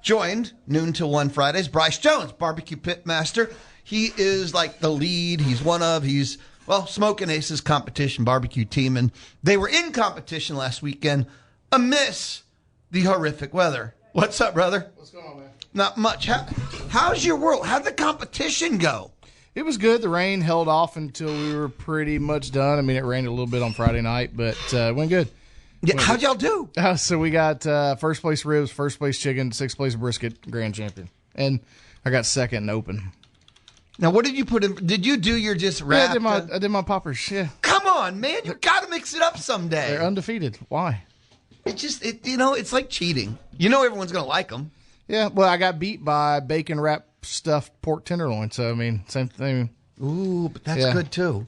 joined noon till 1 Fridays. Bryce Jones, barbecue pitmaster. He is like the lead. He's Smoking Aces competition barbecue team. And they were in competition last weekend amidst the horrific weather. What's up, brother? What's going on, man? Not much. How's your world? How'd the competition go? It was good. The rain held off until we were pretty much done. I mean, it rained a little bit on Friday night, but it went good. Yeah, how'd y'all do? So we got first place ribs, first place chicken, sixth place brisket, grand champion. And I got second and open. Now, what did you put in? Did you do your just wrap? Yeah, I did my poppers, yeah. Come on, man. You got to mix it up someday. They're undefeated. Why? It's like cheating. You know everyone's going to like them. Yeah, well, I got beat by bacon wrap stuffed pork tenderloin. So, I mean, same thing. Ooh, but that's good, too.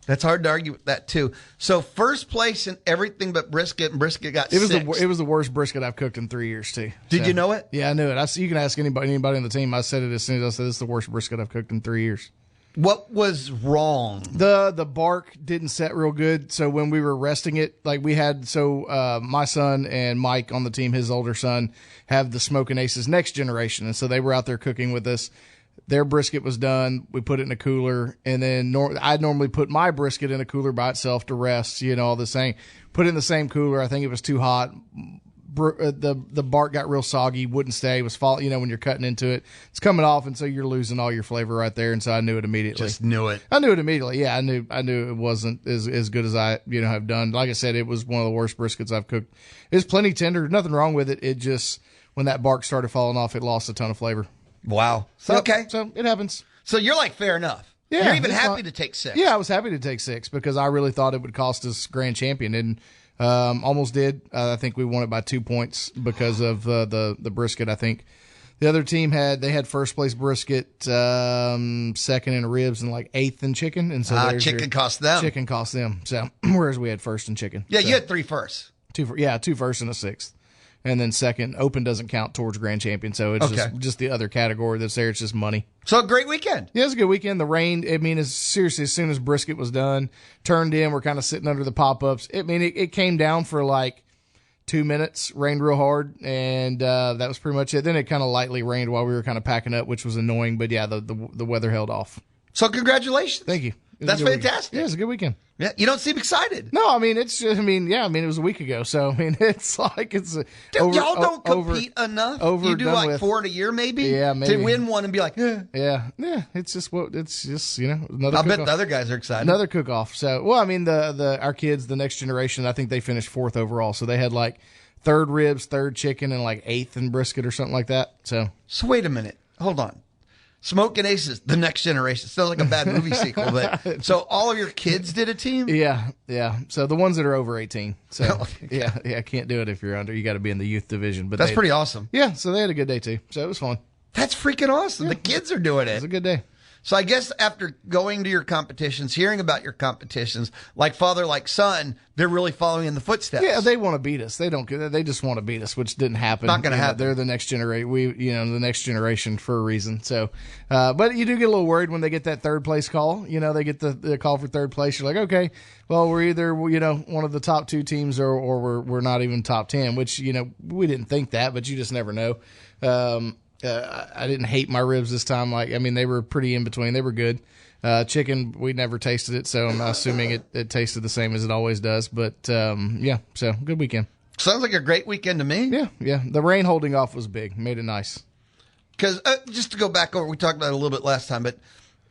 That's hard to argue with that, too. So, first place in everything but brisket, and brisket got sixth. It was the worst brisket I've cooked in 3 years, too. Did you know it? Yeah, I knew it. You can ask anybody on the team. I said it as soon as I said, this is the worst brisket I've cooked in 3 years. What was wrong? The bark didn't set real good. So when we were resting it, like we had, my son and Mike on the team, his older son, have the Smoking Aces next generation. And so they were out there cooking with us. Their brisket was done. We put it in a cooler. And then I'd normally put my brisket in a cooler by itself to rest, all the same. Put it in the same cooler. I think it was too hot. The bark got real soggy, wouldn't stay. It was falling, when you're cutting into it, it's coming off, and so you're losing all your flavor right there. And so I knew it immediately. Just knew it. I knew it immediately. Yeah, I knew it wasn't as good as I have done. Like I said, it was one of the worst briskets I've cooked. It's plenty tender, nothing wrong with it. It just when that bark started falling off, it lost a ton of flavor. Wow. So, okay. So it happens. So you're like fair enough. Yeah. You're even happy to take 6. Yeah, I was happy to take 6 because I really thought it would cost us grand champion and. Almost did. I think we won it by 2 points because of the brisket. I think the other team had first place brisket, second in ribs, and like 8th in chicken. And so chicken cost them. Chicken cost them. So whereas we had first in chicken. Yeah, so, you had 3 firsts. 2 first and a 6th. And then second, open doesn't count towards grand champion. So it's just the other category that's there. It's just money. So a great weekend. Yeah, it was a good weekend. The rain, as soon as brisket was done, turned in, we're kind of sitting under the pop-ups. It came down for like 2 minutes, rained real hard, and that was pretty much it. Then it kind of lightly rained while we were kind of packing up, which was annoying. But yeah, the weather held off. So congratulations. Thank you. That's fantastic. Yeah, it was a good weekend. Yeah, you don't seem excited. No, it's just, it was a week ago. So, it's like it's Dude, y'all don't compete enough. You do like 4 in a year, maybe? Yeah, maybe. To win one and be like, Yeah, it's just, another I bet the other guys are excited. Another cook-off. So, our kids, the next generation, I think they finished 4th overall. So, they had like 3rd ribs, 3rd chicken, and like 8th in brisket or something like that. So wait a minute. Hold on. Smoking Aces, the next generation. Sounds like a bad movie sequel, but so all of your kids did a team? Yeah. So the ones that are over 18. So yeah, can't do it if you're under. You got to be in the youth division. But that's pretty awesome. Yeah, so they had a good day too. So it was fun. That's freaking awesome. Yeah. The kids are doing it. It was a good day. So I guess after going to your competitions, hearing about your competitions, like father, like son, they're really following in the footsteps. Yeah, they want to beat us. They don't. They just want to beat us, which didn't happen. Not going to happen. They're the next generation. The next generation for a reason. So, but you do get a little worried when they get that 3rd place call. They get the call for 3rd place. You're like, okay, well, we're either one of the top 2 teams or we're not even top 10. Which we didn't think that, but you just never know. I didn't hate my ribs this time. They were pretty in between. They were good. Chicken, we never tasted it, so I'm assuming it tasted the same as it always does. But, so good weekend. Sounds like a great weekend to me. Yeah. The rain holding off was big. Made it nice. Because just to go back over, we talked about it a little bit last time, but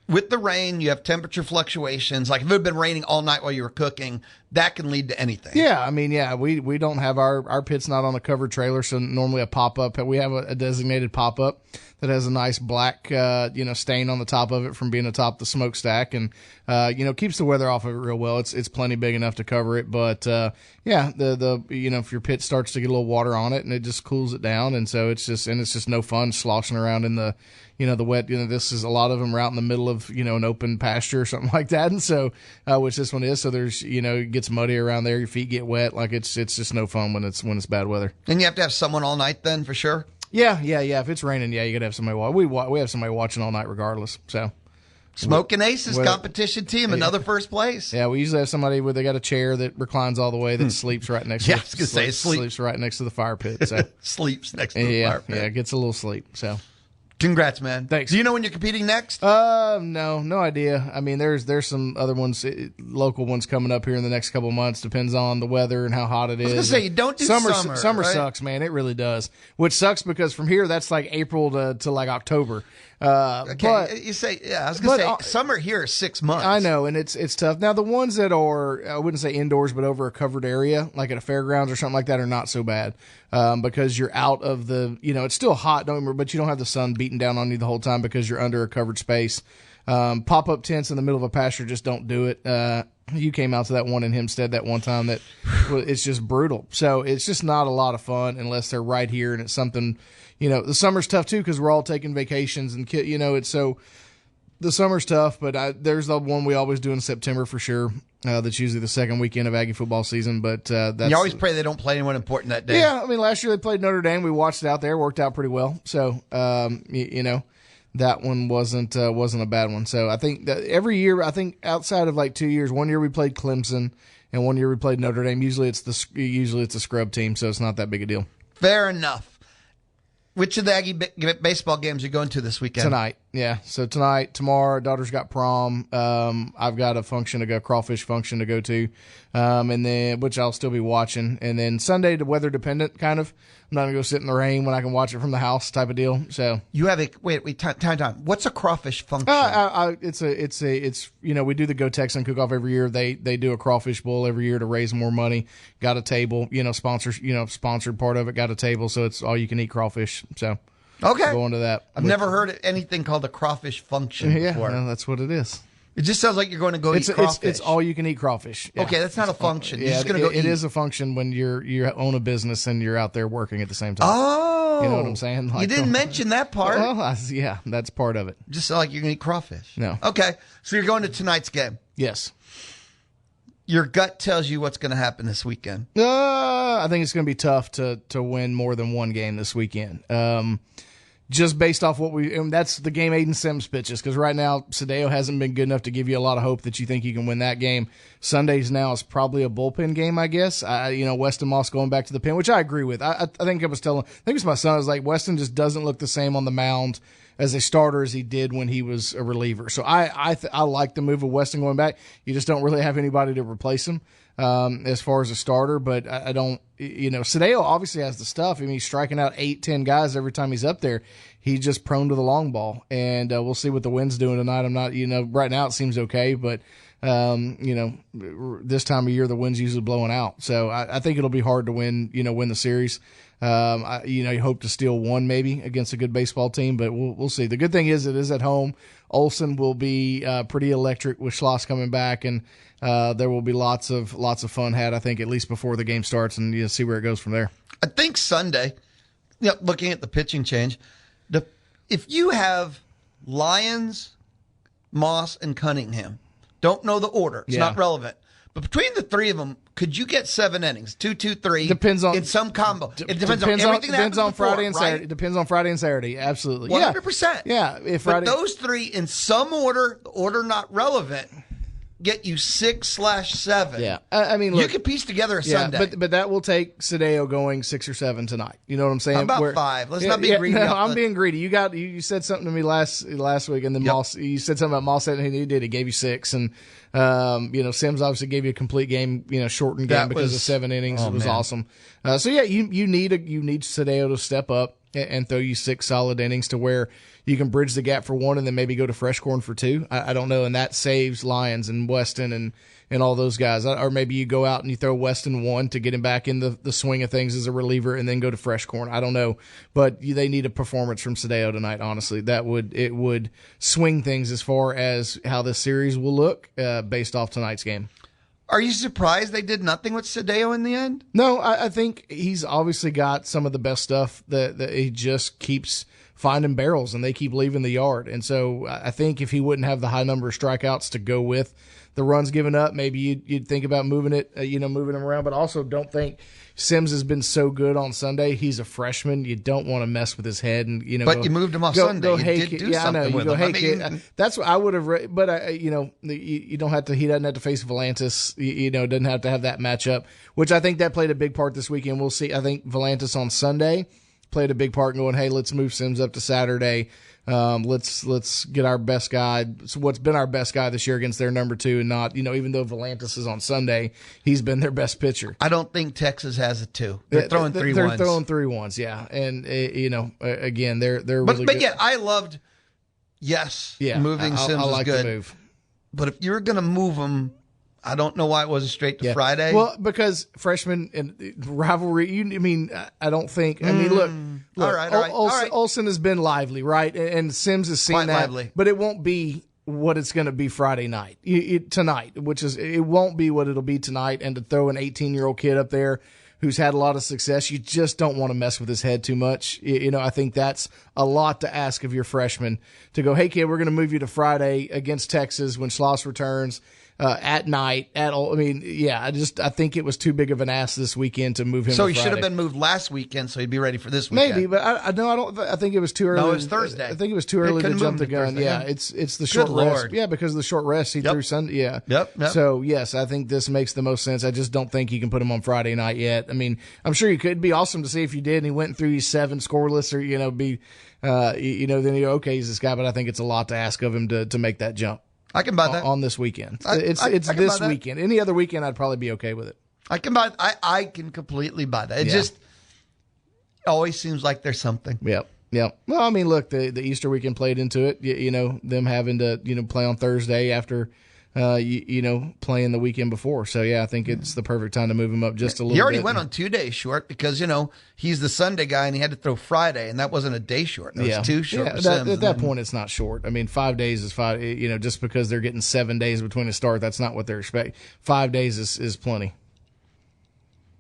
with the rain, you have temperature fluctuations. Like if it had been raining all night while you were cooking, that can lead to anything. Yeah, we don't have our pit's not on a covered trailer, so normally a pop-up. We have a designated pop-up that has a nice black, stain on the top of it from being atop the smokestack, and keeps the weather off of it real well. It's plenty big enough to cover it, but if your pit starts to get a little water on it, and it just cools it down, and so it's just no fun sloshing around in the the wet. This is a lot of them are out in the middle of an open pasture or something like that, and so which this one is. So there's it gets muddy around there. Your feet get wet. Like it's just no fun when it's bad weather. And you have to have someone all night then for sure. Yeah. If it's raining, you gotta have somebody watch. We have somebody watching all night regardless. So Smoking Aces competition team, another first place. Yeah, we usually have somebody where they got a chair that reclines all the way that sleeps right next to sleeps right next to the fire pit. So sleeps next to the fire pit. Yeah, gets a little sleep. So congrats, man. Thanks. Do you know when you're competing next? No idea. I mean, there's some other ones, local ones coming up here in the next couple of months. Depends on the weather and how hot it is. I was going to say, you don't do summer. Summer right? sucks, man. It really does. Which sucks because from here, that's like April to like October. Okay, but, you say, I was going to say, summer here is 6 months. I know, and it's tough. Now, the ones that are, I wouldn't say indoors, but over a covered area, like at a fairgrounds or something like that, are not so bad because you're out of the, it's still hot, but you don't have the sun beating down on you the whole time because you're under a covered space. Pop-up tents in the middle of a pasture just don't do it. You came out to that one in Hempstead that one time that it's just brutal. So it's just not a lot of fun unless they're right here and it's something, the summer's tough too because we're all taking vacations and, it's so the summer's tough, but there's the one we always do in September for sure. That's usually the second weekend of Aggie football season, but that's... You always pray they don't play anyone important that day. Yeah, I mean, last year they played Notre Dame. We watched it out there. Worked out pretty well. So, that one wasn't a bad one. So I think that every year, outside of like 2 years, 1 year we played Clemson and 1 year we played Notre Dame. Usually it's a scrub team, so it's not that big a deal. Fair enough. Which of the Aggie baseball games are you going to this weekend? Tonight, yeah. So tonight, tomorrow, daughter's got prom. I've got a crawfish function to go to, and then which I'll still be watching. And then Sunday, the weather dependent, kind of. I'm not gonna go sit in the rain when I can watch it from the house, type of deal. So you have time. What's a crawfish function? It's we do the Go Texan cook off every year. They do a crawfish bowl every year to raise more money. Got a table, sponsored part of it. Got a table, so it's all you can eat crawfish. So okay, go into that. I've never heard anything called a crawfish function before. Yeah, that's what it is. It just sounds like you're going to go eat crawfish. It's all you can eat crawfish. Yeah. Okay, that's not a function. You're just going to go eat. It is a function when you own a business and you're out there working at the same time. Oh. You know what I'm saying? Like, you didn't mention that part. Well, yeah, that's part of it. Just like you're going to eat crawfish. No. Okay, so you're going to tonight's game. Yes. Your gut tells you what's going to happen this weekend. I think it's going to be tough to win more than one game this weekend. Just based off that's the game Aiden Sims pitches, because right now Sadeo hasn't been good enough to give you a lot of hope that you think you can win that game. Sundays now is probably a bullpen game, I guess. Weston Moss going back to the pen, which I agree with. I think it was my son. I was like, Weston just doesn't look the same on the mound as a starter as he did when he was a reliever. So I like the move of Weston going back. You just don't really have anybody to replace him as far as a starter, but I don't. Sadeo obviously has the stuff. I mean, he's striking out 8-10 guys every time he's up there. He's just prone to the long ball, and we'll see what the wind's doing tonight. I'm not, right now it seems okay, but this time of year the wind's usually blowing out, so I think it'll be hard to win the series. You hope to steal one maybe against a good baseball team, but we'll see. The good thing is it is at home. Olsen will be pretty electric with Schloss coming back, and there will be lots of fun had, I think, at least before the game starts, and see where it goes from there. I think Sunday, looking at the pitching change, if you have Lyons, Moss, and Cunningham, don't know the order. It's not relevant. But between the three of them, could you get 7 innings? 2, 2, 3. Depends on in some combo. It depends on everything that happens on before, Friday and right? Saturday. It depends on Friday and Saturday. Absolutely. 100%. Yeah. But those three in some order, the order not relevant, get you 6/7. Yeah. I mean, look, you could piece together a Sunday. But that will take Sadeo going 6 or 7 tonight. You know what I'm saying? How about 5? Let's not be greedy. No, I'm being greedy. You said something to me last week, and then Moss. You said something about Moss, and he did. He gave you 6, and Sims obviously gave you a complete game, shortened game because of 7 innings. It was awesome. You need Sadeo to step up and throw you 6 solid innings to where you can bridge the gap for 1 and then maybe go to fresh corn for 2. I don't know, and that saves Lyons and Weston and all those guys. Or maybe you go out and you throw Weston 1 to get him back in the swing of things as a reliever and then go to fresh corn. I don't know, but they need a performance from Sadeo tonight, honestly. It would swing things as far as how this series will look based off tonight's game. Are you surprised they did nothing with Sadeo in the end? No, I think he's obviously got some of the best stuff that he just keeps finding barrels and they keep leaving the yard. And so I think if he wouldn't have the high number of strikeouts to go with the runs given up, maybe you'd think about moving it, moving him around, but also don't think Sims has been so good on Sunday. He's a freshman. You don't want to mess with his head, and But you moved him off Sunday. You did do something with him. Kid. That's what I would have. But you don't have to. He doesn't have to face Volantis. Doesn't have to have that matchup, which I think that played a big part this weekend. We'll see. I think Volantis on Sunday played a big part in going, hey, let's move Sims up to Saturday. Let's get our best guy. So what's been our best guy this year against their number 2, and not, even though Volantis is on Sunday, he's been their best pitcher. I don't think Texas has a 2. They're throwing 3 They're ones. throwing 3 ones, yeah. And again, they're really but good. yeah, I loved moving Sims I like is good. the move. But if you were going to move him, I don't know why it wasn't straight to Friday. Well, because freshman and rivalry, I don't think. Look, all right. Olsen has been lively, right? And Sims has seen Quite that. lively. But it won't be what it's going to be Friday night, tonight, it won't be what it'll be tonight. And to throw an 18-year-old kid up there who's had a lot of success, you just don't want to mess with his head too much. I think that's a lot to ask of your freshman to go, hey, kid, we're going to move you to Friday against Texas when Schloss returns. At night, I think it was too big of an ass this weekend to move him. So he should have been moved last weekend, so he'd be ready for this weekend. Maybe, but I don't. I think it was too early. No, it was Thursday. I think it was too early to jump the gun. Thursday. Yeah, it's the short rest. Yeah, because of the short rest he threw Sunday. Yeah. Yep. So yes, I think this makes the most sense. I just don't think you can put him on Friday night yet. I'm sure you could. It'd be awesome to see if you did and he went through 7 scoreless, or then you're okay, he's this guy. But I think it's a lot to ask of him to make that jump. I can buy that on this weekend. It's I this weekend. Any other weekend, I'd probably be okay with it. I can buy. I can completely buy that. It just always seems like there's something. Yep. Well, look, the Easter weekend played into it. Them having to play on Thursday after playing the weekend before. So yeah, I think it's the perfect time to move him up just a little bit. He already went on 2 days short because he's the Sunday guy and he had to throw Friday, and that wasn't a day short. It was 2 short. Yeah, at that point, it's not short. 5 days is 5. Just because they're getting 7 days between a start, that's not what they're expecting. 5 days is plenty.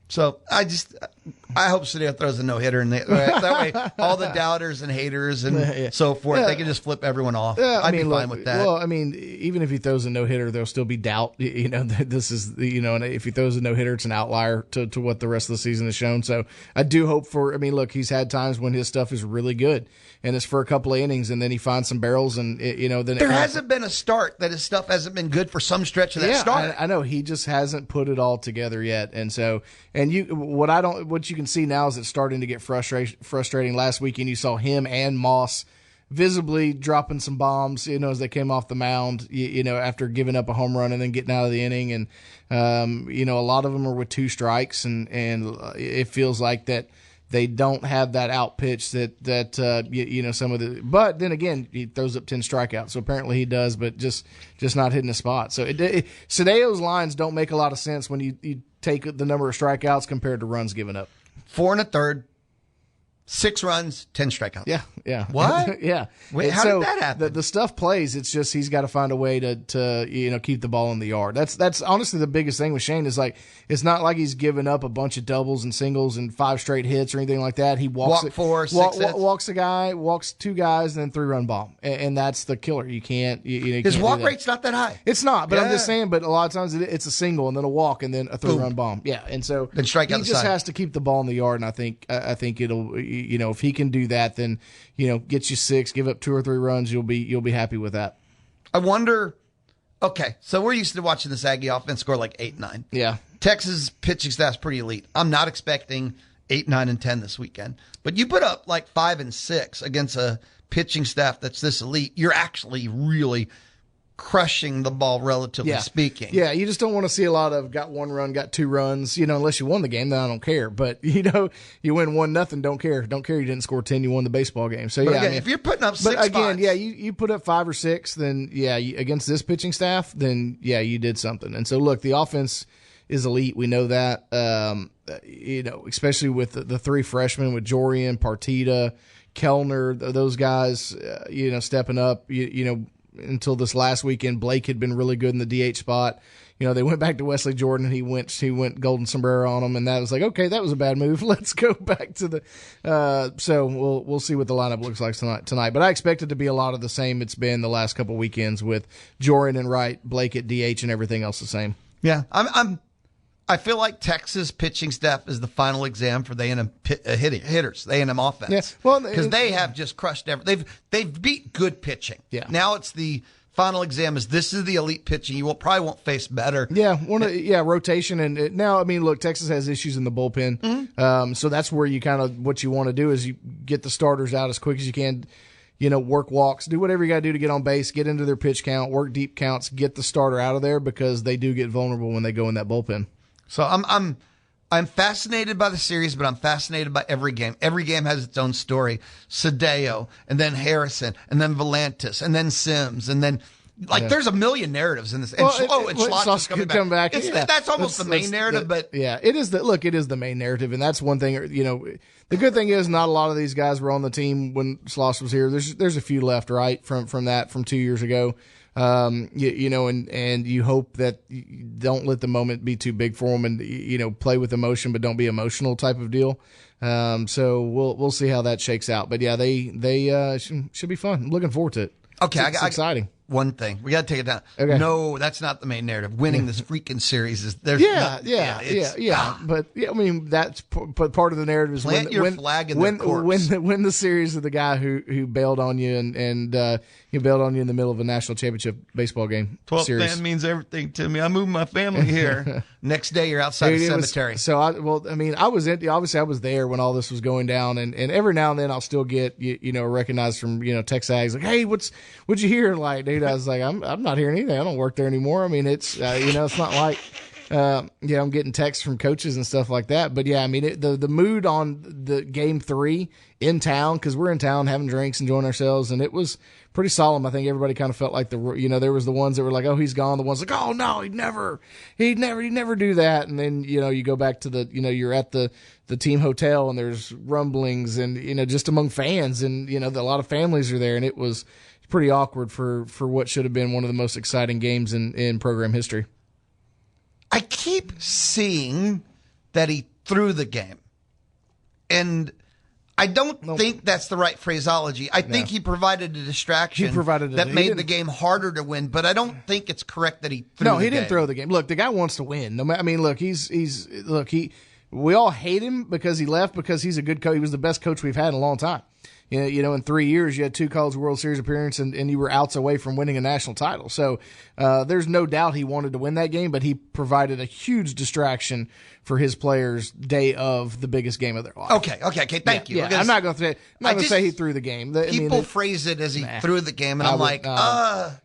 So I hope Cedillo throws a no-hitter, and that way all the doubters and haters and so forth, they can just flip everyone off. I'd be fine with that. Well, even if he throws a no-hitter, there'll still be doubt. This is and if he throws a no-hitter, it's an outlier to what the rest of the season has shown. So I do hope for. Look, he's had times when his stuff is really good, and it's for a couple of innings, and then he finds some barrels, and then there hasn't been a start that his stuff hasn't been good for some stretch of that start. I know he just hasn't put it all together yet, and so. And what you can see now is it's starting to get frustrating. Last weekend you saw him and Moss visibly dropping some bombs, as they came off the mound, after giving up a home run and then getting out of the inning. And, a lot of them are with 2 strikes and it feels like that they don't have that out pitch that some of the, but then again, he throws up 10 strikeouts. So apparently he does, but just not hitting the spot. So Cedillo's lines don't make a lot of sense when you take the number of strikeouts compared to runs given up. 4 1/3, 6 runs, 10 strikeouts. Yeah. What? Yeah. Wait, how did that happen? The stuff plays. It's just he's got to find a way to keep the ball in the yard. That's honestly the biggest thing with Shane is it's not like he's given up a bunch of doubles and singles and 5 straight hits or anything like that. He walks walks a guy, walks 2 guys, and then 3-run bomb, and that's the killer. You can't. His walk rate's not that high. It's not, but I'm just saying. But a lot of times it's a single and then a walk and then a 3-run bomb. Yeah, and so then strike out he just has to keep the ball in the yard, and I think it'll. If he can do that, then get you 6, give up 2 or 3 runs, you'll be happy with that. I wonder. Okay, so we're used to watching this Aggie offense score like 8-9. Yeah, Texas pitching staff's pretty elite. I'm not expecting 8, 9, and 10 this weekend, but you put up like 5 and 6 against a pitching staff that's this elite. You're actually really crushing the ball, relatively speaking. Yeah, you just don't want to see a lot of got 1 run, got 2 runs, unless you won the game, then I don't care. But, you win 1-0, don't care. Don't care you didn't score 10, you won the baseball game. So, but again, if you're putting up 6 spots. You put up 5 or 6, then, against this pitching staff, then, you did something. And so, look, the offense is elite. We know that, especially with the 3 freshmen with Jorian, Partita, Kellner, those guys, stepping up, until this last weekend, Blake had been really good in the DH spot. they went back to Wesley Jordan and he went golden sombrero on them, and that was like, okay, that was a bad move. Let's go back to the. So we'll see what the lineup looks like tonight. But I expect it to be a lot of the same it's been the last couple weekends with Joran and Wright, Blake at DH, and everything else the same. Yeah, I feel like Texas pitching staff is the final exam for the A&M hitters, the A&M offense. Yeah, well, because they have just crushed they've beat good pitching. Yeah. Now it's the final exam this is the elite pitching. You probably won't face better. Yeah, rotation. And now, I mean, look, Texas has issues in the bullpen. Mm-hmm. So that's where you kind of, what you want to do is you get the starters out as quick as you can, work walks, do whatever you got to do to get on base, get into their pitch count, work deep counts, get the starter out of there because they do get vulnerable when they go in that bullpen. So I'm fascinated by the series, but I'm fascinated by every game. Every game has its own story. Sadeo, and then Harrison, and then Volantis, and then Sims, and then there's a million narratives in this. And Schlotter's coming back. That's almost the main narrative, but yeah, it is the main narrative, and that's one thing. The good thing is not a lot of these guys were on the team when Schloss was here. There's a few left, right, from 2 years ago. And you hope that you don't let the moment be too big for them, and play with emotion, but don't be emotional type of deal. So we'll see how that shakes out. But yeah, they should be fun. I'm looking forward to it. Okay, it's exciting. One thing we got to take it down. Okay. No, that's not the main narrative. Winning this freaking series is But I mean that's part of the narrative is plant your flag in the corpse. Win the series of the guy who bailed on you and he bailed on you in the middle of a national championship baseball game. 12th series. man means everything to me. I moved my family here. Next day you're outside the cemetery. I was there when all this was going down, and every now and then I'll still get recognized from Texags like, hey, what'd you hear? Like, dude, I was like, I'm not hearing anything. I don't work there anymore. I mean, it's it's not like I'm getting texts from coaches and stuff like that. But yeah, I mean, the mood on the game 3 in town, because we're in town having drinks, enjoying ourselves, and it was pretty solemn. I think everybody kind of felt like there was the ones that were like, oh, he's gone. The ones like, oh no, he'd never do that. And then you go back to you're at the team hotel and there's rumblings and just among fans and a lot of families are there, and it was pretty awkward for what should have been one of the most exciting games in program history. I keep seeing that he threw the game, and I don't think that's the right phraseology. I think he provided a distraction that made the game harder to win, but I don't think it's correct that he threw the game. No, he didn't throw the game. Look, the guy wants to win. I mean, look, we all hate him because he left because he's a good coach. He was the best coach we've had in a long time. In 3 years, you had 2 College World Series appearances, and you were outs away from winning a national title. So there's no doubt he wanted to win that game, but he provided a huge distraction for his players day of the biggest game of their life. Okay. Thank you. Yeah, I'm not going to say he threw the game. People phrase it as he threw the game, and I'm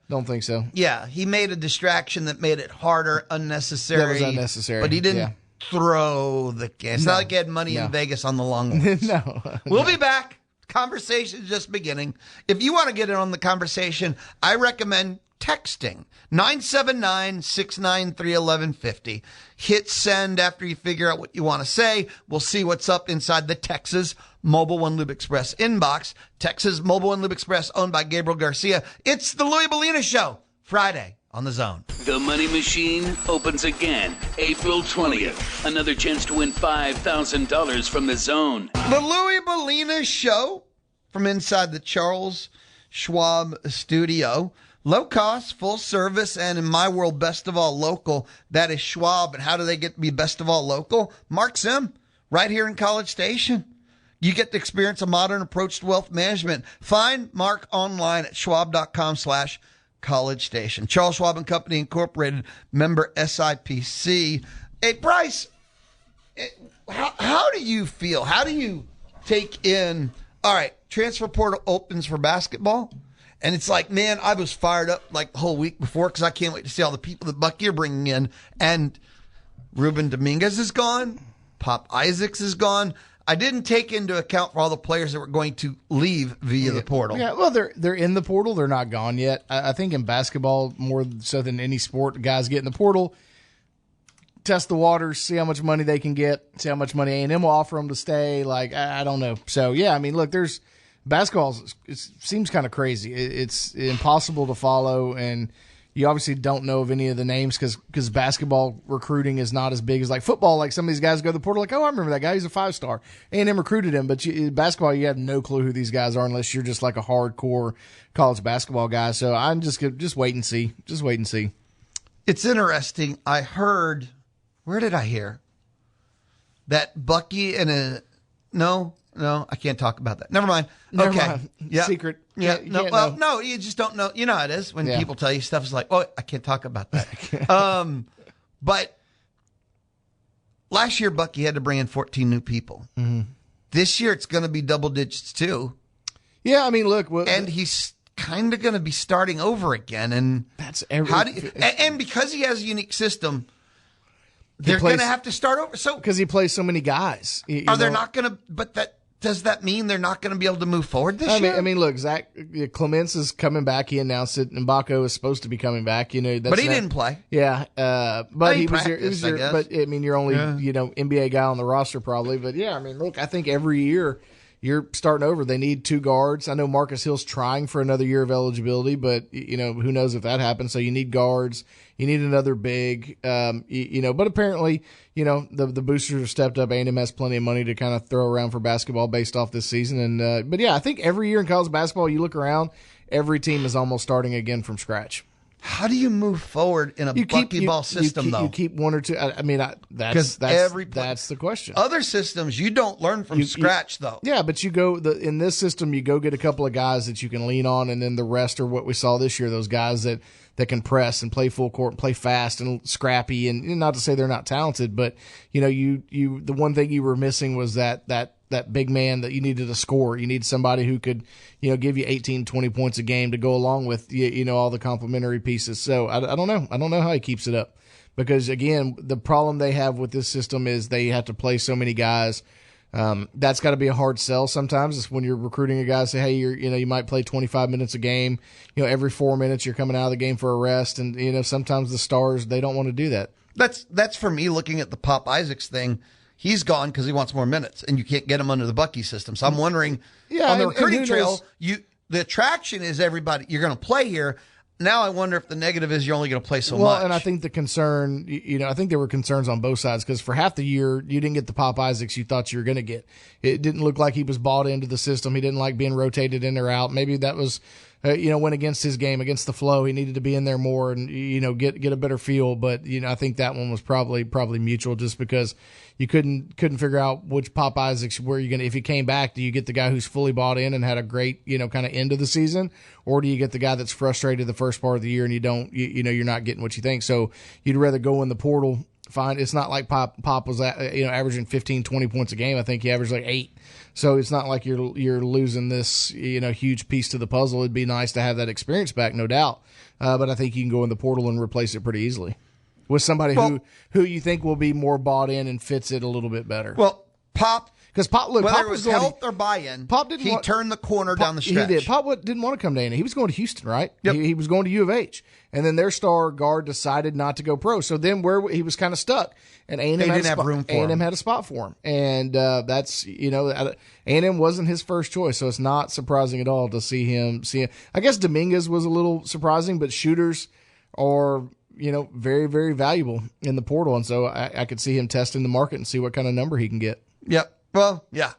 don't think so. Yeah, he made a distraction that made it harder, unnecessary. That was unnecessary. But he didn't throw the game. It's not like he had money in Vegas on the long ones. No. We'll be back. Conversation's just beginning. If you want to get in on the conversation, I recommend texting 979-693-1150. Hit send after you figure out what you want to say. We'll see what's up inside the Texas Mobile One Lube Express inbox. Texas Mobile One Lube Express, owned by Gabriel Garcia. It's the Louie Bellina Show, Friday on The Zone. The Money Machine opens again April 20th. Another chance to win $5,000 from The Zone. The Louie Bellina Show from inside the Charles Schwab studio. Low cost, full service, and in my world, best of all local. That is Schwab. And how do they get to be best of all local? Mark Sim, right here in College Station. You get to experience a modern approach to wealth management. Find Mark online at schwab.com/College Station. Charles Schwab and Company Incorporated, member SIPC. Hey, Brice, how do you feel? How do you take in, all right, transfer portal opens for basketball, and it's like, man, I was fired up like the whole week before because I can't wait to see all the people that Bucky are bringing in. And Ruben Dominguez is gone. Pop Isaacs is gone. I didn't take into account for all the players that were going to leave via the portal. Yeah, well, they're in the portal. They're not gone yet. I think in basketball, more so than any sport, guys get in the portal, test the waters, see how much money they can get, see how much money A&M will offer them to stay. Like, I don't know. So, yeah, I mean, look, basketball, it seems kind of crazy. It's impossible to follow, and You obviously don't know of any of the names because basketball recruiting is not as big as like football. Like some of these guys go to the portal like, oh, I remember that guy. He's a 5-star. A&M recruited him. But basketball, you have no clue who these guys are unless you're just like a hardcore college basketball guy. So I'm just wait and see. Just wait and see. It's interesting. I heard, where did I hear? That Bucky and no, I can't talk about that. Never mind. Never Okay. mind. Yeah. Secret. Yeah. You No, can't well, know. no, you just don't know. You know how it is when Yeah. people tell you stuff. It's like, oh, I can't talk about that. But last year, Bucky had to bring in 14 new people. Mm-hmm. This year, it's going to be double digits too. Yeah, I mean, look. And he's kind of going to be starting over again. And that's and because he has a unique system, they're going to have to start over. So because he plays so many guys. Are they not going to? But does that mean they're not going to be able to move forward this year? I mean, look, Zach Clements is coming back. He announced it. And Mbako is supposed to be coming back. You know, but he didn't play. Yeah, but he was practiced, your. But I mean, you're only NBA guy on the roster probably. But yeah, I mean, look, I think every year you're starting over. They need 2 guards. I know Marcus Hill's trying for another year of eligibility, but who knows if that happens. So you need guards. You need another big, but apparently, the boosters have stepped up. A&M has plenty of money to kind of throw around for basketball based off this season. And, but yeah, I think every year in college basketball, you look around, every team is almost starting again from scratch. How do you move forward in a Bucky Ball system, though? You keep 1 or 2. I mean, that's the question. Other systems, you don't learn from scratch, though. Yeah, but you go in this system, you go get a couple of guys that you can lean on, and then the rest are what we saw this year. Those guys that can press and play full court and play fast and scrappy. And not to say they're not talented, but the one thing you were missing was that big man that you needed to score. You need somebody who could, give you 18, 20 points a game to go along with, all the complementary pieces. So I don't know. I don't know how he keeps it up because, again, the problem they have with this system is they have to play so many guys. That's got to be a hard sell sometimes. It's when you're recruiting a guy, say, hey, you might play 25 minutes a game. Every 4 minutes you're coming out of the game for a rest. And, sometimes the stars, they don't want to do that. That's for me looking at the Pop Isaacs thing. He's gone because he wants more minutes, and you can't get him under the Bucky system. So I'm wondering, on the recruiting trail, the attraction is everybody. You're going to play here. Now I wonder if the negative is you're only going to play so much. Well, and I think the concern, I think there were concerns on both sides because for half the year, you didn't get the Pop Isaacs you thought you were going to get. It didn't look like he was bought into the system. He didn't like being rotated in or out. Maybe that was, went against his game, against the flow. He needed to be in there more and, get a better feel. But, I think that one was probably mutual just because you couldn't figure out which Pop Isaacs were you going to, if he came back, do you get the guy who's fully bought in and had a great, kind of end of the season? Or do you get the guy that's frustrated the first part of the year and you're not getting what you think? So you'd rather go in the portal, find, it's not like Pop was, averaging 15, 20 points a game. I think he averaged like 8. So it's not like you're losing this, huge piece to the puzzle. It'd be nice to have that experience back, no doubt. But I think you can go in the portal and replace it pretty easily with somebody who you think will be more bought in and fits it a little bit better. Well, Pop, because Pop, look, whether Pop it was was health or buy-in, he turned the corner Pop, down the stretch. He did. Pop didn't want to come to A&M. He was going to Houston, right? Yep. He was going to U of H. And then their star guard decided not to go pro. So then he was kind of stuck. And A&M didn't have room for him. A&M had a spot for him. And that's, A&M wasn't his first choice. So it's not surprising at all to see him. I guess Dominguez was a little surprising, but shooters are, very, very valuable in the portal. And so I could see him testing the market and see what kind of number he can get. Yep. Well, yeah.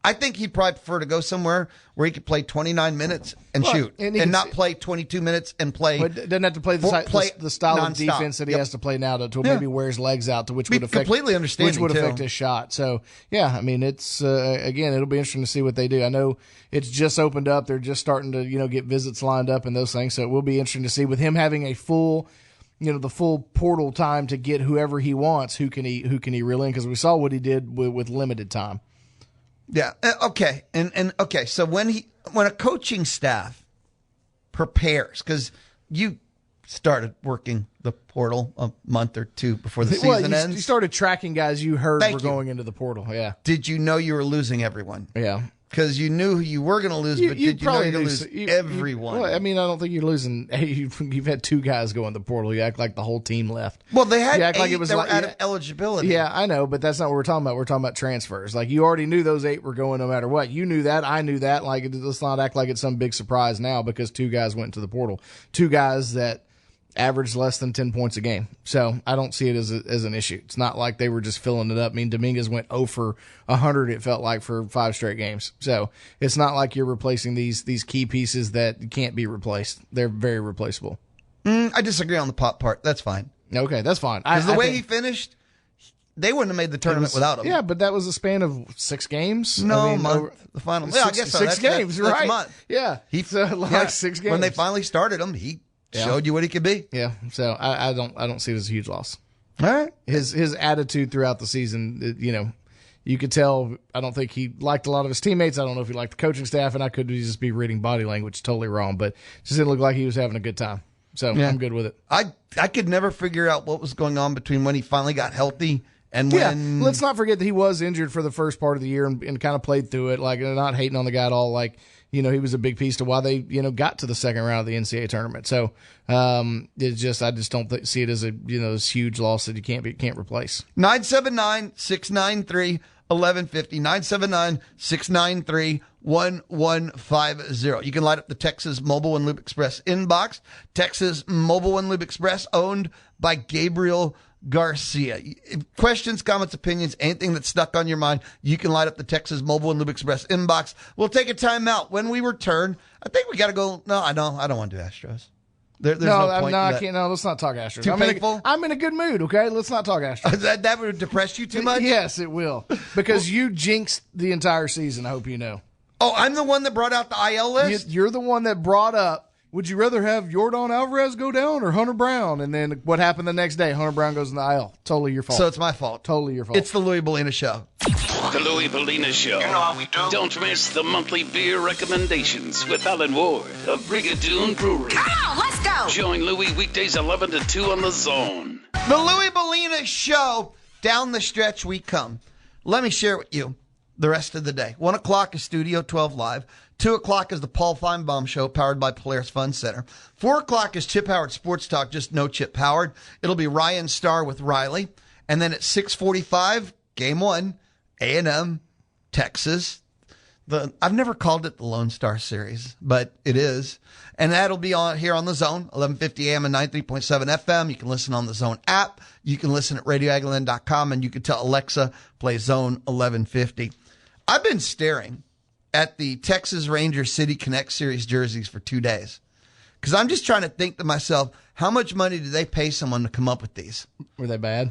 I think he'd probably prefer to go somewhere where he could play 29 minutes and shoot and not play 22 minutes and play. But doesn't have to play the style of defense that he has to play now to maybe wear his legs out, which would affect completely understanding, which would affect his shot. So, yeah, I mean, it's again, it'll be interesting to see what they do. I know it's just opened up. They're just starting to, get visits lined up and those things. So it will be interesting to see with him having a full the full portal time to get whoever he wants, who can he reel in? Because we saw what he did with limited time. Yeah. Okay. And okay. So when a coaching staff prepares, because you started working the portal a month or two before the season ends. You started tracking guys you heard were going into the portal. Yeah. Did you know you were losing everyone? Yeah. because you knew who you were going to lose, but did you know you're going to lose everyone? Well, I mean, I don't think you're losing. You've had 2 guys go in the portal. You act like the whole team left. Well, they had you act 8 like it was that were out of eligibility. Yeah, I know, but that's not what we're talking about. We're talking about transfers. Like, you already knew those 8 were going no matter what. You knew that. I knew that. Like, let's not act like it's some big surprise now because 2 guys went to the portal. 2 guys that averaged less than 10 points a game. So I don't see it as an issue. It's not like they were just filling it up. I mean, Dominguez went 0 for 100, it felt like, for 5 straight games. So it's not like you're replacing these key pieces that can't be replaced. They're very replaceable. I disagree on the Pop part. That's fine. Okay, that's fine. Because the way he finished, they wouldn't have made the tournament without him. Yeah, but that was a span of 6 games. No, the final. Yeah, I guess so. 6 games, right? That's a month. Yeah, he 6 games. When they finally started him, he showed you what he could be. Yeah, so I don't see it as a huge loss. All right. His attitude throughout the season, you could tell. I don't think he liked a lot of his teammates. I don't know if he liked the coaching staff, and I could just be reading body language totally wrong, but it just didn't look like he was having a good time. So I'm good with it. I could never figure out what was going on between when he finally got healthy and when. Yeah, let's not forget that he was injured for the first part of the year and kind of played through it. Like, not hating on the guy at all. Like, he was a big piece to why they, got to the second round of the NCAA tournament. So, it's just, I just don't see it as a, this huge loss that you can't replace. 979-693-1150, 979-693-1150. You can light up the Texas Mobile and Lube Express inbox. Texas Mobile and Lube Express, owned by Gabriel Garcia. Questions, comments, opinions, anything that's stuck on your mind, you can light up the Texas Mobile and Lube Express inbox. We'll take a timeout. When we return, I think we got to go. No, I don't want to do Astros. There's no point. I can't. No, let's not talk Astros. Too painful? I'm in a good mood. Okay, let's not talk Astros. That would depress you too much. Yes, it will, because you jinxed the entire season. I hope you know. Oh, I'm the one that brought out the IL list. You're the one that brought up. Would you rather have Yordan Alvarez go down or Hunter Brown? And then what happened the next day? Hunter Brown goes in the IL. Totally your fault. So it's my fault. Totally your fault. It's the Louie Bellina Show. The Louie Bellina Show. You know how we do. Don't miss the monthly beer recommendations with Alan Ward of Brigadoon Brewery. Come on, let's go. Join Louie weekdays 11 to 2 on The Zone. The Louie Bellina Show. Down the stretch we come. Let me share with you the rest of the day. 1 o'clock is Studio 12 Live. 2 o'clock is the Paul Feinbaum Show, powered by Polaris Fun Center. 4 o'clock is Chip Howard Sports Talk, just no Chip Howard. It'll be Ryan Starr with Riley. And then at 6:45, Game 1, A&M, Texas. I've never called it the Lone Star Series, but it is. And that'll be on here on The Zone, 1150 AM and 93.7 FM. You can listen on the Zone app. You can listen at radioagland.com, and you can tell Alexa, play Zone 1150. I've been staring at the Texas Rangers City Connect Series jerseys for 2 days, because I'm just trying to think to myself, how much money did they pay someone to come up with these? Were they bad?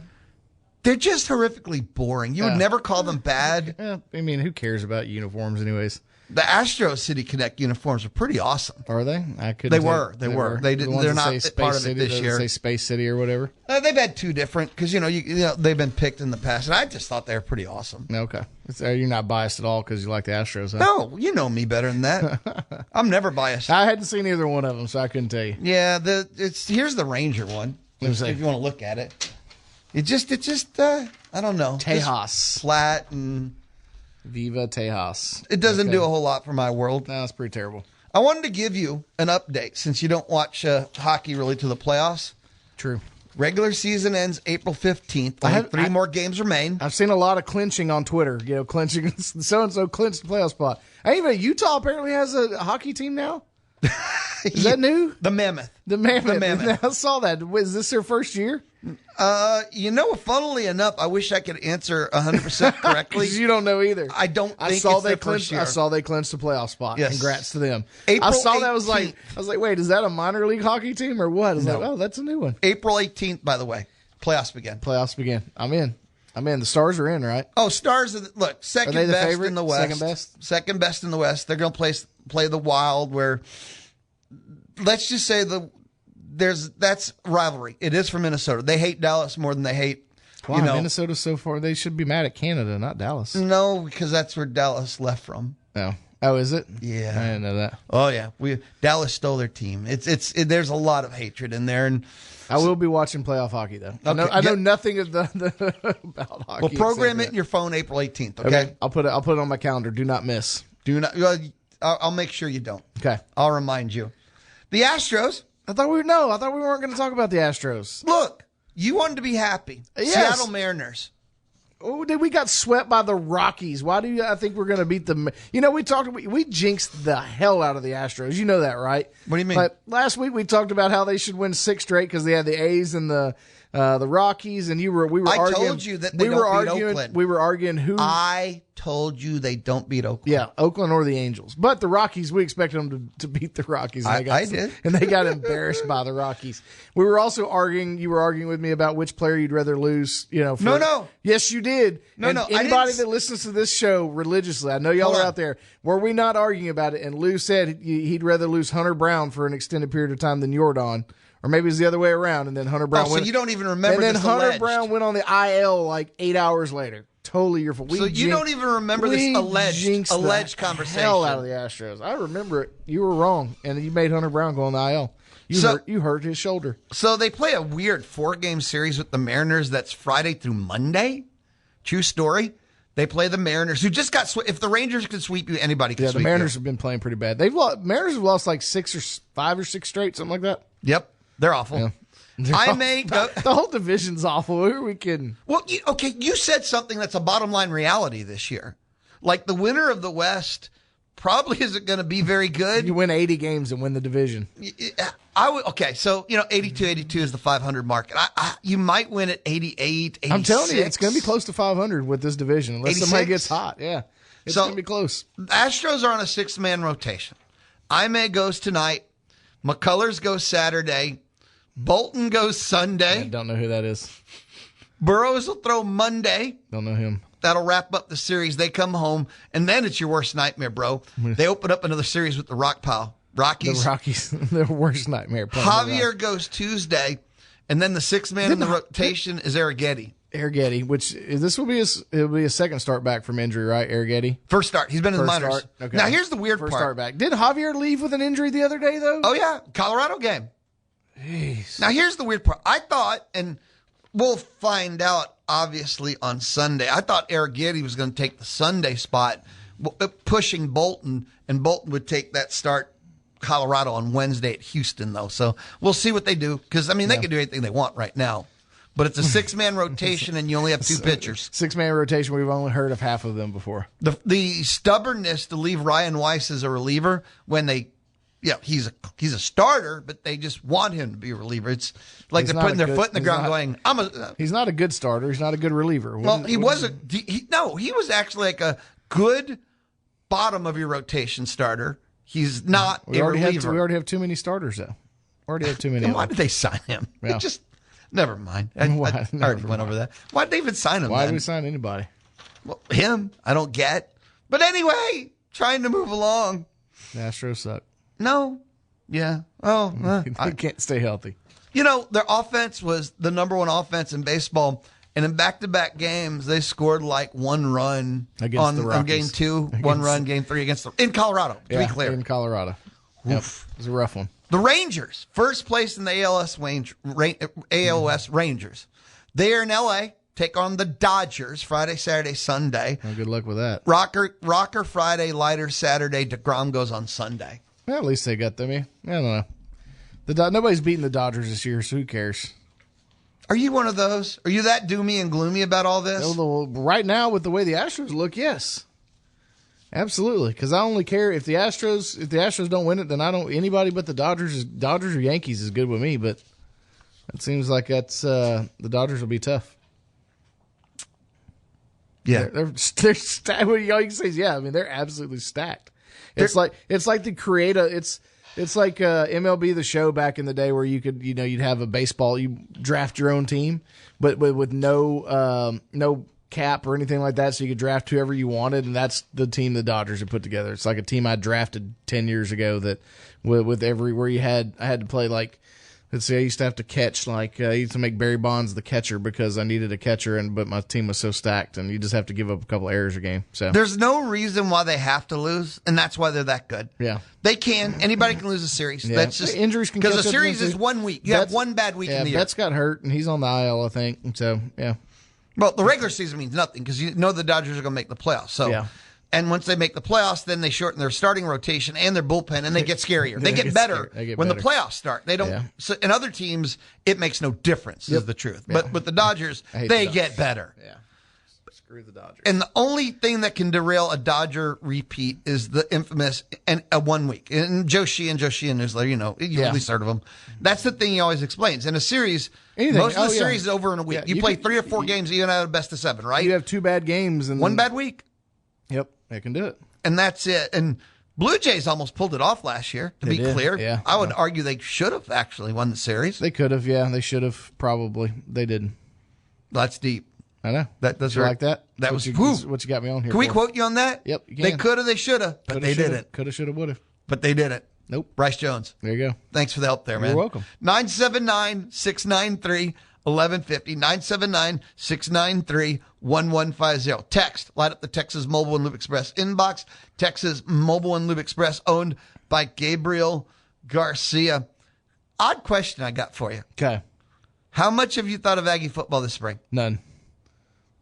They're just horrifically boring. You would never call them bad. I mean, who cares about uniforms anyways? The Astros City Connect uniforms are pretty awesome. Are they? They were. They didn't. They're not part of it this year. Say Space City or whatever. They've had 2 different, because they've been picked in the past, and I just thought they were pretty awesome. Okay, you're not biased at all because you like the Astros, huh? No, you know me better than that. I'm never biased. I hadn't seen either one of them, so I couldn't tell you. Yeah, here's the Ranger one. If you want to look at it, it's just I don't know, Tejas, flat and. Viva Tejas. It doesn't do a whole lot for my world. No, it's pretty terrible. I wanted to give you an update since you don't watch hockey really to the playoffs. True. Regular season ends April 15th. Only 3 more games remain. I've seen a lot of clinching on Twitter. Clinching. So-and-so clinched the playoff spot. Even Utah apparently has a hockey team now. Is that new? The Mammoth. The Mammoth. I saw that. Is this their first year? Funnily enough, I wish I could answer 100% correctly. You don't know either. I don't think it's their first year. I saw they clinched the playoff spot. Yes. Congrats to them. April I saw 18th. that. I was like, wait, is that a minor league hockey team or what? I was like, oh, that's a new one. April 18th, by the way. Playoffs begin. I'm in. The Stars are in, right? Oh, Stars are second are they best favorite? in the West. Second best? Second best in the West. They're going to play the Wild, where let's just say that's rivalry. It is for Minnesota. They hate Dallas more than they hate. Wow, Minnesota's so far. They should be mad at Canada, not Dallas. No, because that's where Dallas left from. Oh, is it? Yeah, I didn't know that. Oh yeah, Dallas stole their team. There's a lot of hatred in there, and I will be watching playoff hockey though. Okay. I know nothing of about hockey. Well, program it in your phone April 18th. Okay, I'll put it on my calendar. Do not miss. Do not. I'll make sure you don't. Okay. I'll remind you. The Astros. I thought we weren't going to talk about the Astros. Look, you wanted to be happy. Yes. Seattle Mariners. Oh, we got swept by the Rockies. Why do I think we're going to beat them? We jinxed the hell out of the Astros. You know that, right? What do you mean? Like, last week we talked about how they should win 6 straight because they had the A's and the Rockies, and we were arguing. I told you that they don't beat Oakland. We were arguing who. I told you they don't beat Oakland. Yeah, Oakland or the Angels. But the Rockies, we expected them to beat the Rockies. And I did. And they got embarrassed by the Rockies. We were also arguing, you were arguing with me about which player you'd rather lose. No. Yes, you did. No. Anybody that listens to this show religiously, I know y'all are out there, were we not arguing about it? And Lou said he'd rather lose Hunter Brown for an extended period of time than Jordan. Or maybe it's the other way around, and then Hunter Brown went. So you don't even remember this. And then Hunter alleged. Brown went on the IL like 8 hours later. Totally your fault. So you don't even remember this alleged conversation. Hell out of the Astros. I remember it. You were wrong, and you made Hunter Brown go on the IL. You hurt his shoulder. So they play a weird 4-game series with the Mariners. That's Friday through Monday. True story. They play the Mariners, who just got swept. If the Rangers could sweep you, anybody can sweep you. Yeah, the Mariners have been playing pretty bad. Mariners have lost like 5 or 6 straight, something like that. Yep, they're awful. Yeah. The whole division's awful. Who are we kidding? Well, you said something that's a bottom line reality this year. Like the winner of the West probably isn't going to be very good. You win 80 games and win the division. So 82 is the 500 mark. You might win at 88, 86. I'm telling you, it's going to be close to 500 with this division unless 86? somebody gets hot. Yeah, it's going to be close. The Astros are on a 6-man rotation. Ime goes tonight. McCullers goes Saturday. Bolton goes Sunday. I don't know who that is. Burrows will throw Monday. Don't know him. That'll wrap up the series. They come home, and then it's your worst nightmare, bro. They open up another series with the Rockies. The Rockies, their worst nightmare. Javier goes Tuesday, and then the 6-man in the rotation is Arrighetti. Arrighetti, it'll be a second start back from injury, right? Arrighetti. First start. He's been in the minors. Okay. Now here's the weird part. Start back. Did Javier leave with an injury the other day though? Oh yeah, Colorado game. Jeez. Now here's the weird part. I thought, and we'll find out obviously on Sunday. I thought Arrighetti was going to take the Sunday spot, pushing Bolton, and Bolton would take that start Colorado on Wednesday at Houston though. So we'll see what they do because they can do anything they want right now. But it's a 6-man rotation, and you only have 2 pitchers. 6-man rotation. We've only heard of half of them before. The stubbornness to leave Ryan Weiss as a reliever when he's a starter, but they just want him to be a reliever. It's like they're putting their foot in the ground, going, He's not a good starter. He's not a good reliever. He was actually like a good bottom of your rotation starter. He's not a reliever. We already have too many starters, though. Already have too many. Why did they sign him? Yeah. Never mind. I already went over that. Why did they even sign him? Why did we sign anybody? Well, him, I don't get. But anyway, trying to move along. The Astros suck. No. Yeah. Oh, they can't stay healthy. Their offense was the number 1 offense in baseball, and in back-to-back games, they scored like 1 run on game 2, 1 run, game 3 in Colorado. To be clear, in Colorado. Yep. It was a rough one. The Rangers, first place in the ALS Rangers. They are in L.A., take on the Dodgers Friday, Saturday, Sunday. Well, good luck with that. Rocker Friday, lighter Saturday. DeGrom goes on Sunday. Well, at least they got them. I don't know. Nobody's beating the Dodgers this year, so who cares? Are you one of those? Are you that doomy and gloomy about all this? Right now, with the way the Astros look, yes. Absolutely, because I only care if the Astros don't win it, then I don't. Anybody but the Dodgers or Yankees is good with me. But it seems like that's the Dodgers will be tough. Yeah, they're stacked. All you can say is they're absolutely stacked. It's like the creator. It's like MLB The Show back in the day where you could you'd have a baseball, you draft your own team, but with no cap or anything like that, so you could draft whoever you wanted, and that's the team the Dodgers had put together. It's like a team I drafted 10 years ago that with everywhere I had to play like, let's see, I used to have to catch I used to make Barry Bonds the catcher because I needed a catcher, but my team was so stacked, and you just have to give up a couple errors a game. So there's no reason why they have to lose, and that's why they're that good. Yeah, they can. Anybody can lose a series. Yeah. That's just injuries can because a series is 1 week. You have one bad week in the year. Betts got hurt, and he's on the IL, I think. So yeah. Well, the regular season means nothing because the Dodgers are going to make the playoffs. So And once they make the playoffs, then they shorten their starting rotation and their bullpen, and they get scarier. They get better when the playoffs start. They don't. Yeah. So in other teams, it makes no difference. Is the truth. Yeah. But with the Dodgers, they get better. Yeah. Screw the Dodgers. And the only thing that can derail a Dodger repeat is the infamous and 1 week. And Joe Sheehan newsletter, you've at least heard of him. That's the thing he always explains. In a series, most of the series is over in a week. Yeah, you play 3 or 4 games, even out of best of 7, right? You have 2 bad games and 1 bad week. Yep, they can do it. And that's it. And Blue Jays almost pulled it off last year, to be clear. Yeah. I would argue they should have actually won the series. They could have, yeah. They should have, probably. They didn't. That's deep. I know. That's right. Like that? That was what you got me on here. Can we quote you on that? Yep, you can. They could have, they should have, but they didn't. Could have, should have, would have. But they didn't. Nope. Bryce Jones. There you go. Thanks for the help there, man. You're welcome. 979-693-1150. 979-693-1150. Text. Light up the Texas Mobile and Lube Express inbox. Texas Mobile and Lube Express, owned by Gabriel Garcia. Odd question I got for you. Okay. How much have you thought of Aggie football this spring? None.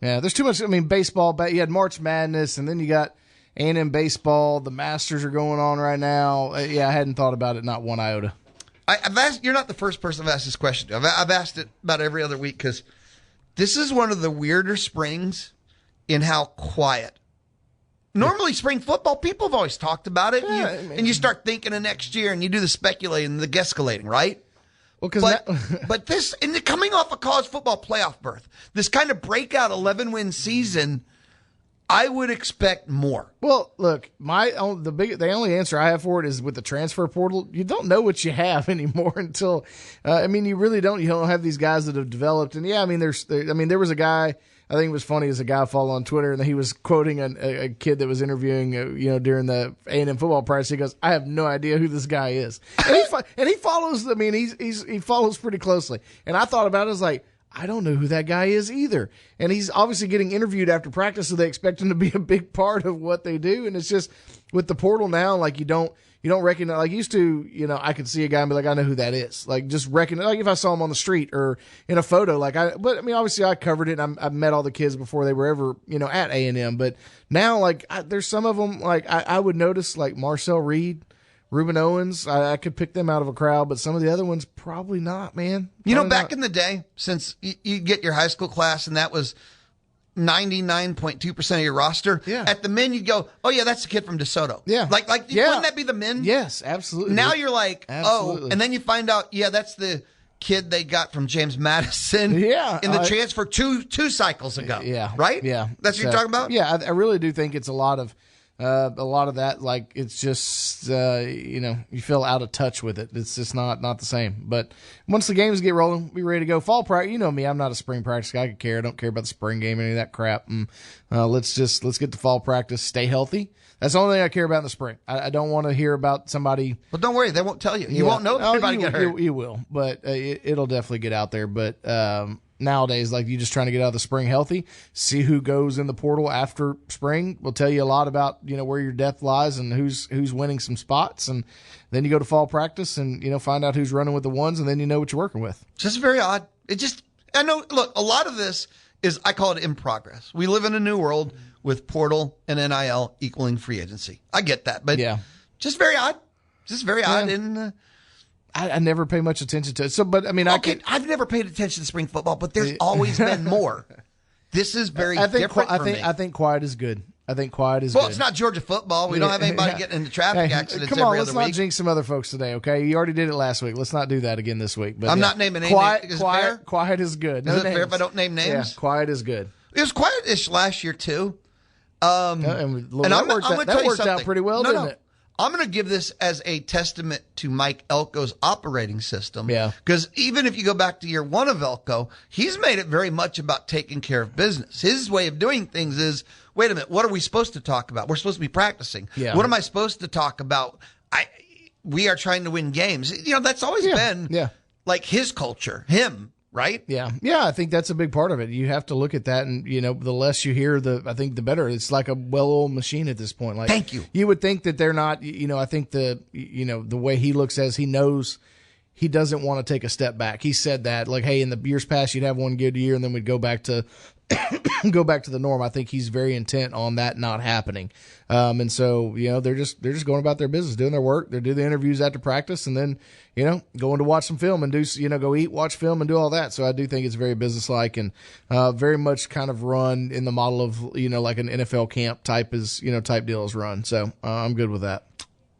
Yeah, there's too much. I mean, baseball, you had March Madness, and then you got A&M baseball. The Masters are going on right now. Yeah, I hadn't thought about it, not one iota. I've asked. You're not the first person I've asked this question to. I've asked it about every other week because this is one of the weirder springs in how quiet. Normally, spring football, people have always talked about it, and you start thinking of next year, and you do the speculating, the guesscalating, right? Well, but this, and coming off a college football playoff berth, this kind of breakout 11-win season, I would expect more. Well, look, the only answer I have for it is with the transfer portal. You don't know what you have anymore until, you really don't. You don't have these guys that have developed. And there was a guy. I think it was funny as a guy I follow on Twitter, and he was quoting a kid that was interviewing, during the A&M football practice. He goes, "I have no idea who this guy is," and he follows. I mean, he follows pretty closely. And I thought about it, I was like, I don't know who that guy is either. And he's obviously getting interviewed after practice, so they expect him to be a big part of what they do. And it's just with the portal now, like you don't recognize, like used to, I could see a guy and be like, I know who that is. Like just recognize, like if I saw him on the street or in a photo, obviously I covered it and I met all the kids before they were ever, at A&M. But now, there's some of them, I would notice, like Marcel Reed, Reuben Owens, I could pick them out of a crowd, but some of the other ones, probably not, man. Back in the day, since you get your high school class and that was 99.2% of your roster. Yeah. At the men, you'd go, oh, yeah, that's the kid from DeSoto. Yeah. Wouldn't that be the men? Yes, absolutely. Now you're like, absolutely. And then you find out, that's the kid they got from James Madison in the transfer two cycles ago. Yeah. Right? Yeah. That's what you're talking about? Yeah, I really do think it's a lot of that, like, it's just, you feel out of touch with it. It's just not the same. But once the games get rolling, be ready to go. Fall practice, you know me, I'm not a spring practice guy. I don't care about the spring game, any of that crap. And, let's get to fall practice, stay healthy. That's the only thing I care about in the spring. I don't want to hear about somebody. Well, don't worry. They won't tell you. You won't know if anybody get hurt. You will, but it'll definitely get out there. But nowadays, like, you just trying to get out of the spring healthy, see who goes in the portal after spring will tell you a lot about, where your depth lies and who's winning some spots. And then you go to fall practice and, find out who's running with the ones, and then you know what you're working with. It's just very odd. I know, look, a lot of this is, I call it in progress. We live in a new world with portal and NIL equaling free agency. I get that, but just very odd. Just very odd. And I never pay much attention to it. So, but I mean, I've never paid attention to spring football, but there's always been more. This is very different for me. I think quiet is good. Well, it's not Georgia football. We don't have anybody getting into traffic accidents come on, every other week. Let's not jinx some other folks today, okay? You already did it last week. Let's not do that again this week. But I'm not naming names. Quiet is good. Is it fair if I don't name names? Yeah, quiet is good. It was quiet-ish last year, too. That worked out pretty well, didn't it? I'm going to give this as a testament to Mike Elko's operating system. Yeah. Because even if you go back to year one of Elko, he's made it very much about taking care of business. His way of doing things is, wait a minute, what are we supposed to talk about? We're supposed to be practicing. Yeah. What am I supposed to talk about? We are trying to win games. That's always been like his culture, him. Right? Yeah. Yeah, I think that's a big part of it. You have to look at that, and, the less you hear, I think the better. It's like a well-oiled machine at this point. Like, thank you. You would think that they're not, I think the way he looks as he knows he doesn't want to take a step back. He said that, like, hey, in the years past, you'd have one good year, and then we'd go back to go back to the norm. I think he's very intent on that not happening. And so, they're just going about their business, doing their work. They do the interviews after practice and then, going to watch some film and do, go eat, watch film and do all that. So I do think it's very businesslike and very much kind of run in the model of, like an NFL camp type deal is run. So I'm good with that.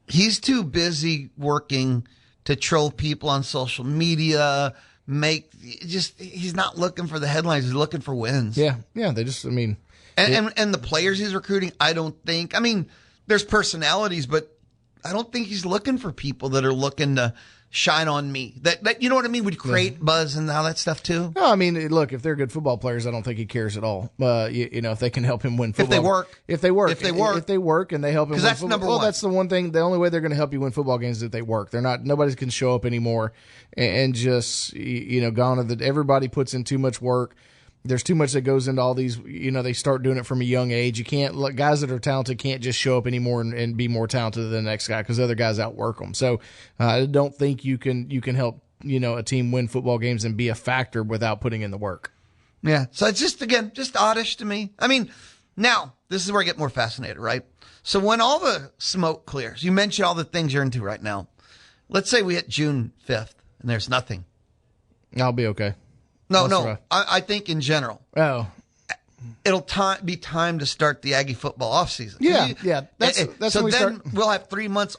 He's too busy working to troll people on social media, he's not looking for the headlines. He's looking for wins. Yeah. They just, and the players he's recruiting, I don't think, there's personalities, but I don't think he's looking for people that are looking to shine on me. That you know what I mean? Would create buzz and all that stuff too. No, look, if they're good football players, I don't think he cares at all. If they can help him win football. If they work and they help him win that's football. number well, one. That's the one thing. The only way they're going to help you win football games is if they work. Nobody can show up anymore and just, gone to everybody puts in too much work. There's too much that goes into all these, they start doing it from a young age. You can't, guys that are talented can't just show up anymore and be more talented than the next guy because other guys outwork them. So I don't think you can help, a team win football games and be a factor without putting in the work. Yeah. So it's just oddish to me. Now this is where I get more fascinated, right? So when all the smoke clears, you mentioned all the things you're into right now. Let's say we hit June 5th and there's nothing. I'll be okay. No. I think in general. Oh. It'll be time to start the Aggie football offseason. Yeah. That's so when then we'll have 3 months,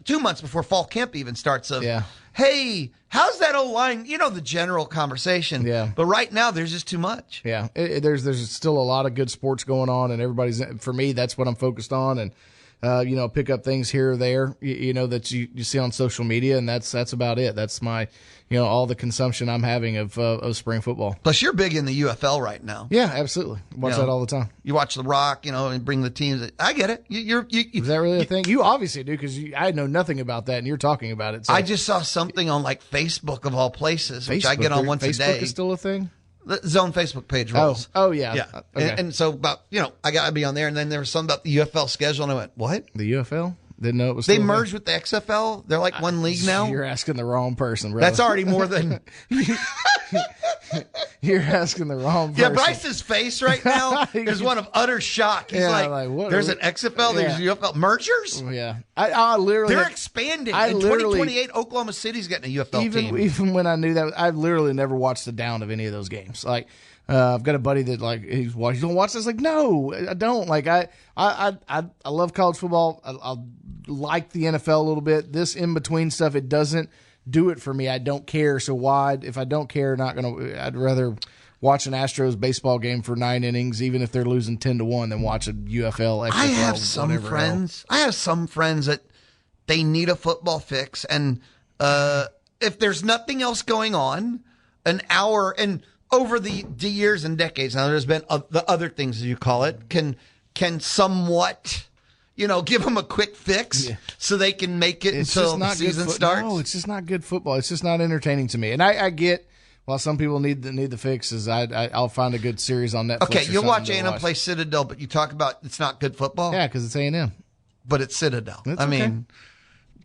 2 months before fall camp even starts. Yeah. Hey, how's that O-line? The general conversation. Yeah. But right now, there's just too much. Yeah. There's still a lot of good sports going on, and for me, that's what I'm focused on. And, pick up things here or there, that you see on social media, and that's about it. That's my, all the consumption I'm having of spring football. Plus, you're big in the UFL right now. Yeah, absolutely. Watch that all the time. You watch The Rock, and bring the teams. I get it. Is that really a thing? You obviously do, because I know nothing about that, and you're talking about it. So. I just saw something on Facebook of all places, which I get on once a day. Facebook is still a thing? The Zone Facebook page rolls. Oh yeah. Yeah. Okay. And so about, I got to be on there. And then there was something about the UFL schedule. And I went, what? The UFL? Didn't know it was They merged with the XFL. They're like one league now. You're asking the wrong person, brother. That's already more than. You're asking the wrong person. Yeah, Bryce's face right now is one of utter shock. He's like there's an XFL, there's UFL mergers. Yeah, I literally they're expanding. In 2028, Oklahoma City's getting a UFL team. Even when I knew that, I've literally never watched the down of any of those games. Like, I've got a buddy that he's watching. You don't watch this? Like, no, I don't. Like, I love college football. I like the NFL a little bit. This in between stuff, it doesn't do it for me. I don't care. So why? If I don't care, I'd rather watch an Astros baseball game for 9 innings, even if they're losing 10-1, than watch a UFL. XFL, I have some friends. I have some friends that they need a football fix, and if there's nothing else going on, an hour and over the years and decades now, there's been the other things as you call it can somewhat. Give them a quick fix so they can make it until the season starts. No, it's just not good football. It's just not entertaining to me. And I get, while some people need the fixes, I'll find a good series on Netflix. Okay, you'll watch A&M play Citadel, but you talk about it's not good football? Yeah, because it's A&M. But it's Citadel. Okay.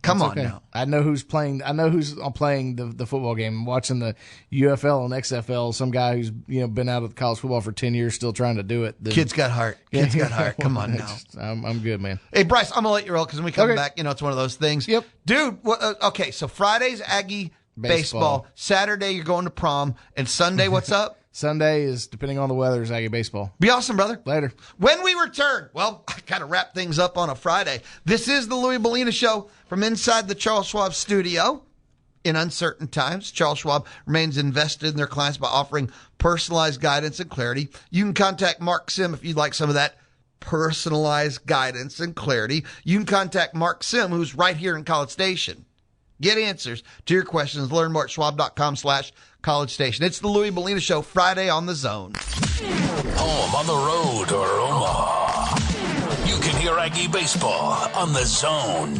Come on now. I know who's playing. I know who's playing the football game. I'm watching the UFL and XFL. Some guy who's been out of college football for 10 years, still trying to do it. Kid's got heart. Kid's got heart. Come on now. I'm good, man. Hey Bryce, I'm gonna let you roll because when we come back, it's one of those things. Yep, dude. Okay, so Friday's Aggie baseball. Saturday you're going to prom, and Sunday what's up? Sunday is, depending on the weather, is Aggie baseball. Be awesome, brother. Later. When we return, well, I kind of wrap things up on a Friday. This is the Louie Bellina Show from inside the Charles Schwab studio. In uncertain times, Charles Schwab remains invested in their clients by offering personalized guidance and clarity. You can contact Mark Sim if you'd like some of that personalized guidance and clarity. You can contact Mark Sim, who's right here in College Station. Get answers to your questions. Learn more at schwab.com/College Station. It's the Louie Bellina Show, Friday on the Zone. Home on the road or Omaha. You can hear Aggie Baseball on the Zone.